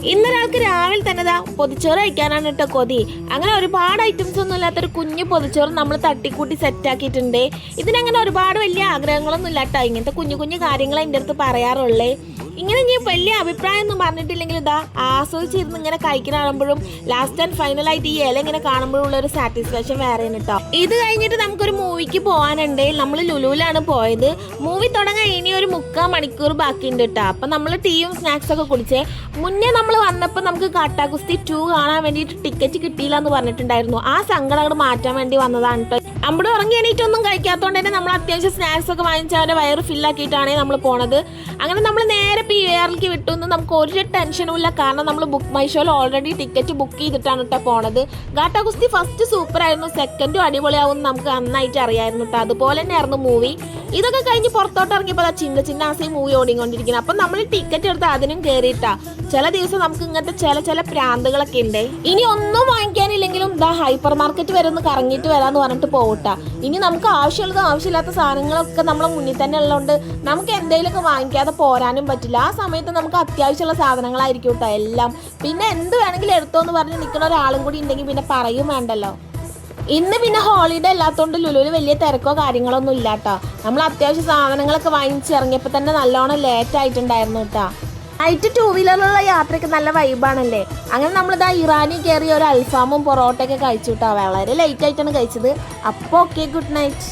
ഇന്നൊരാൾക്ക് രാവിലെ തന്നെ പൊതിച്ചോറ് കഴിക്കാനാണ് കേട്ടോ കൊതി. അങ്ങനെ ഒരുപാട് ഐറ്റംസ് ഒന്നും ഇല്ലാത്തൊരു കുഞ്ഞു പൊതിച്ചോറ് നമ്മൾ തട്ടിക്കൂട്ടി സെറ്റാക്കിയിട്ടുണ്ട്. ഇതിനങ്ങനെ ഒരുപാട് വലിയ ആഗ്രഹങ്ങളൊന്നും ഇല്ല കേട്ടോ. ഇങ്ങനത്തെ കുഞ്ഞു കുഞ്ഞു കാര്യങ്ങൾ എൻ്റെ അടുത്ത് പറയാറുള്ളേ. ഇങ്ങനെ ഞാൻ വലിയ അഭിപ്രായം ഒന്നും പറഞ്ഞിട്ടില്ലെങ്കിൽ ഇതാ ആസ്വദിച്ചിരുന്ന് ഇങ്ങനെ കഴിക്കാനാകുമ്പോഴും ലാസ്റ്റ് ആൻഡ് ഫൈനലായിട്ട് ഈ ഇല ഇങ്ങനെ കാണുമ്പോഴും ഉള്ള ഒരു സാറ്റിസ്ഫാക്ഷൻ വേറെ കേട്ടോ. ഇത് കഴിഞ്ഞിട്ട് നമുക്കൊരു മൂവിക്ക് പോകാനുണ്ട്. നമ്മൾ ലുലുവിലാണ് പോയത്. മൂവി തുടങ്ങാൻ ഇനി ഒരു 3/4 മണിക്കൂർ ബാക്കിയുണ്ട് കേട്ടോ. അപ്പം നമ്മൾ ടീയും സ്നാക്സ് ഒക്കെ കുടിച്ചേ. മുന്നേ നമ്മൾ വന്നപ്പോൾ നമുക്ക് കാട്ടാകുസ്തി 2 കാണാൻ വേണ്ടിയിട്ട് ടിക്കറ്റ് കിട്ടിയില്ല എന്ന് പറഞ്ഞിട്ടുണ്ടായിരുന്നു. ആ സങ്കടം അങ്ങോട്ട് മാറ്റാൻ വേണ്ടി വന്നതാണ് കേട്ടോ. നമ്മുടെ ഉറങ്ങി എണീറ്റൊന്നും കഴിക്കാത്തതുകൊണ്ട് തന്നെ നമ്മൾ അത്യാവശ്യം സ്നാക്സ് ഒക്കെ വാങ്ങിച്ച് അവൻ്റെ വയറ് ഫില്ലാക്കിയിട്ടാണ് നമ്മൾ പോണത്. അങ്ങനെ നമ്മൾ നേരെ PVRലേക്ക് വിട്ടുന്ന് നമുക്ക് ഒരു ടെൻഷനും ഇല്ല. കാരണം നമ്മൾ ബുക്ക് മൈ ഷോയിൽ ഓൾറെഡി ടിക്കറ്റ് ബുക്ക് ചെയ്തിട്ടാണ് കേട്ടോ പോണത്. കാട്ടാകുസ്തി ഫസ്റ്റ് സൂപ്പർ ആയിരുന്നു, സെക്കൻഡും അടിപൊളിയാവും നമുക്ക് നന്നായിട്ട് അറിയായിരുന്നു കേട്ടോ. അതുപോലെ തന്നെയായിരുന്നു മൂവി. ഇതൊക്കെ കഴിഞ്ഞ് പുറത്തോട്ട് ഇറങ്ങിയപ്പോൾ ചിന്ന ആസി മൂവി ഓടിക്കൊണ്ടിരിക്കുന്നത്. അപ്പം നമ്മൾ ടിക്കറ്റ് എടുത്ത് അതിനും കയറിയിട്ടാ. ചില ദിവസം നമുക്ക് ഇങ്ങനത്തെ ചില പ്രാന്തുകളൊക്കെ ഉണ്ട്. ഇനി ഒന്നും വാങ്ങിക്കാനില്ലെങ്കിലും ഹൈപ്പർ മാർക്കറ്റ് വരെ ഒന്ന് കറങ്ങിയിട്ട് വരാന്ന് പറഞ്ഞിട്ട് പോകട്ടാ. ഇനി നമുക്ക് ആവശ്യമുള്ളതും ആവശ്യമില്ലാത്ത സാധനങ്ങളൊക്കെ നമ്മളെ മുന്നിൽ തന്നെ ഉള്ളതുകൊണ്ട് നമുക്ക് എന്തെങ്കിലുമൊക്കെ വാങ്ങിക്കാതെ പോരാനും പറ്റില്ല. ആ സമയത്ത് നമുക്ക് അത്യാവശ്യമുള്ള സാധനങ്ങളായിരിക്കും കേട്ടോ എല്ലാം. പിന്നെ എന്ത് വേണമെങ്കിലും എടുത്തോന്ന് പറഞ്ഞ് നിൽക്കുന്ന ഒരാളും കൂടി ഉണ്ടെങ്കിൽ പിന്നെ പറയും വേണ്ടല്ലോ. ഇന്ന് പിന്നെ ഹോളിഡേ അല്ലാത്തതുകൊണ്ട് ലുലുവിൽ വലിയ തിരക്കോ കാര്യങ്ങളൊന്നും ഇല്ല കേട്ടോ. നമ്മൾ അത്യാവശ്യം സാധനങ്ങളൊക്കെ വാങ്ങിച്ചിറങ്ങിയപ്പോൾ തന്നെ നല്ലോണം ലേറ്റ് ആയിട്ടുണ്ടായിരുന്നു കേട്ടോ. നൈറ്റ് 2 വീലറിലുള്ള യാത്രയ്ക്ക് നല്ല വൈബാണല്ലേ. അങ്ങനെ നമ്മളിതാ ഇറാനി കയറി ഒരു അൽഫാമും പൊറോട്ടയൊക്കെ കഴിച്ചു കേട്ടോ. വളരെ ലേറ്റ് ആയിട്ടാണ് കഴിച്ചത്. അപ്പോൾ ഓക്കെ, ഗുഡ് നൈറ്റ്.